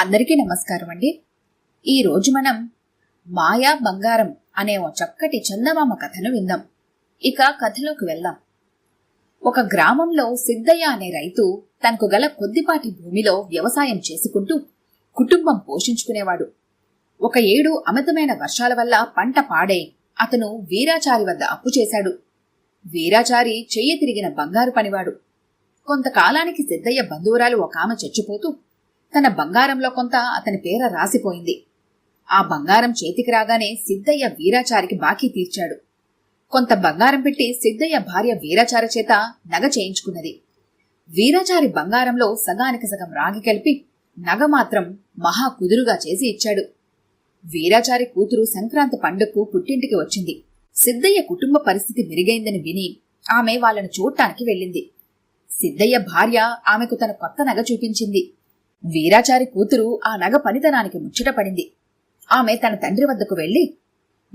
అందరికీ నమస్కారం అండి. ఈరోజు మనం మాయా బంగారం అనే ఓ చక్కటి చందమామ కథను విందాం. ఇక కథలోకి వెళ్దాం. ఒక గ్రామంలో సిద్ధయ్య అనే రైతు తనకు గల కొద్దిపాటి భూమిలో వ్యవసాయం చేసుకుంటూ కుటుంబం పోషించుకునేవాడు. ఒక ఏడు అమితమైన వర్షాల వల్ల పంట పాడై అతను వీరాచారి వద్ద అప్పు చేశాడు. వీరాచారి చెయ్యి తిరిగిన బంగారు పనివాడు. కొంతకాలానికి సిద్ధయ్య బంధువురాలు ఒక ఆమె చచ్చిపోతూ తన బంగారంలో కొంత అతని పేర రాసిపోయింది. ఆ బంగారం చేతికి రాగానే సిద్ధయ్య వీరాచారికి బాకీ తీర్చాడు. కొంత బంగారం పెట్టి సిద్ధయ్య భార్య వీరాచారి చేత నగ చేయించుకున్నది. వీరాచారి బంగారంలో సగానికి సగం రాగి కలిపి నగ మాత్రం మహా కుదురుగా చేసి ఇచ్చాడు. వీరాచారి కూతురు సంక్రాంతి పండుగకు పుట్టింటికి వచ్చింది. సిద్ధయ్య కుటుంబ పరిస్థితి మెరుగైందని విని ఆమె వాళ్ళను చూడటానికి వెళ్ళింది. సిద్ధయ్య భార్య ఆమెకు తన కొత్త నగ చూపించింది. వీరాచారి కూతురు ఆ నగ పనితనానికి ముచ్చటపడింది. ఆమె తన తండ్రి వద్దకు వెళ్లి,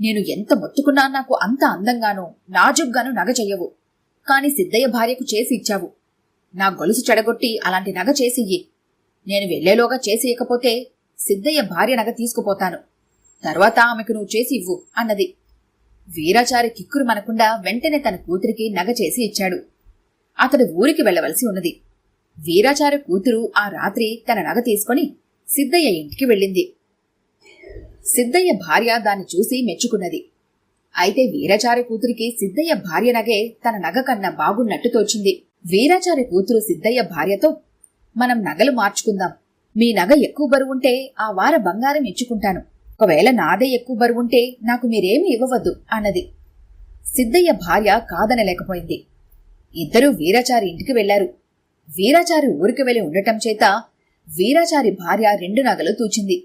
నేను ఎంత మొత్తుకున్నా నాకు అంత అందంగానూ నాజుగ్గాను నగ చెయ్యవు, కాని సిద్ధయ్య భార్యకు చేసి ఇచ్చావు. నా గొలుసు చెడగొట్టి అలాంటి నగ చేసియ్యి. నేను వెళ్లేలోగా చేసి ఇకపోతే సిద్ధయ్య భార్య నగ తీసుకుపోతాను. తర్వాత ఆమెకు నువ్వు చేసి ఇవ్వు అన్నది. వీరాచారి కిక్కురు మనకుండా వెంటనే తన కూతురికి నగ చేసి ఇచ్చాడు. అతడు ఊరికి వెళ్లవలసి ఉన్నది. వీరాచారి కూతురు ఆ రాత్రి తన నగ తీసుకుని సిద్ధయ్య ఇంటికి వెళ్ళింది. సిద్ధయ్య భార్య దాన్ని చూసి మెచ్చుకున్నది. అయితే వీరాచారి కూతురికి సిద్ధయ్య భార్య నగే తన నగ కన్నా బాగున్నట్టు తోచింది. వీరాచారి కూతురు సిద్ధయ్య భార్యతో, మనం నగలు మార్చుకుందాం. మీ నగ ఎక్కువ బరువుంటే ఆ వార బంగారం ఇచ్చుకుంటాను. ఒకవేళ నాదే ఎక్కువ బరువుంటే నాకు మీరేమీ ఇవ్వవద్దు అన్నది. సిద్ధయ్య భార్య కాదనలేకపోయింది. ఇద్దరూ వీరాచారి ఇంటికి వెళ్లారు. వీరాచారి ఊరికి వెళ్లి ఉండటం చేత వీరాచారి భార్య 2 నగలు తూచింది.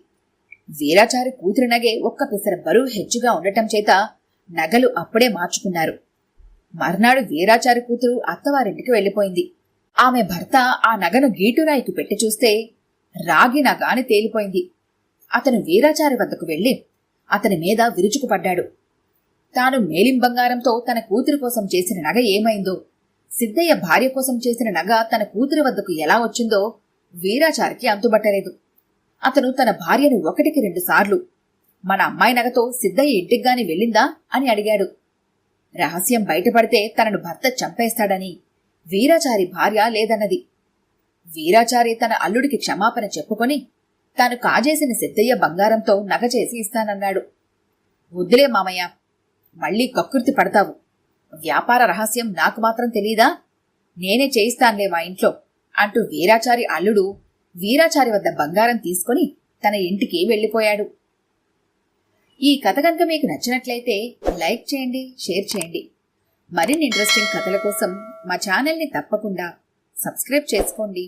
వీరాచారి కూతురి నగే ఒక్క పిసర బరువు హెచ్చుగా ఉండటం చేత నగలు అప్పుడే మార్చుకున్నారు. మర్నాడు వీరాచారి కూతురు అత్తవారింటికి వెళ్లిపోయింది. ఆమె భర్త ఆ నగను గీటురాయికి పెట్టి చూస్తే రాగి నగ అని తేలిపోయింది. అతను వీరాచారి వద్దకు వెళ్లి అతని మీద విరుచుకుపడ్డాడు. తాను మేలిం బంగారంతో తన కూతురి కోసం చేసిన నగ ఏమైందో, సిద్ధయ్య భార్య కోసం చేసిన నగ తన కూతురి వద్దకు ఎలా వచ్చిందో వీరాచారికి అంతుబట్టలేదు. అతను తన భార్యను 1-2 సార్లు, మన అమ్మాయి నగతో సిద్ధయ్య ఇంటికిగాని వెళ్ళిందా అని అడిగాడు. రహస్యం బయటపడితే తనను భర్త చంపేస్తాడని వీరాచారి భార్య లేదన్నది. వీరాచారి తన అల్లుడికి క్షమాపణ చెప్పుకొని తాను కాజేసిన సిద్ధయ్య బంగారంతో నగ చేసి ఇస్తానన్నాడు. వద్దులే మామయ్య, మళ్లీ కక్కుర్తి పడతావు. వ్యాపార రహస్యం నాకు మాత్రం తెలీదా? నేనే చేయిస్తానులే మా ఇంట్లో అంటూ వీరాచారి అల్లుడు వీరాచారి వద్ద బంగారం తీసుకుని తన ఇంటికి వెళ్లిపోయాడు. ఈ కథ కనుక మీకు నచ్చినట్లయితే లైక్ చేయండి, షేర్ చేయండి. మరిన్ని ఇంట్రెస్టింగ్ కథల కోసం మా ఛానల్ని తప్పకుండా సబ్స్క్రైబ్ చేసుకోండి.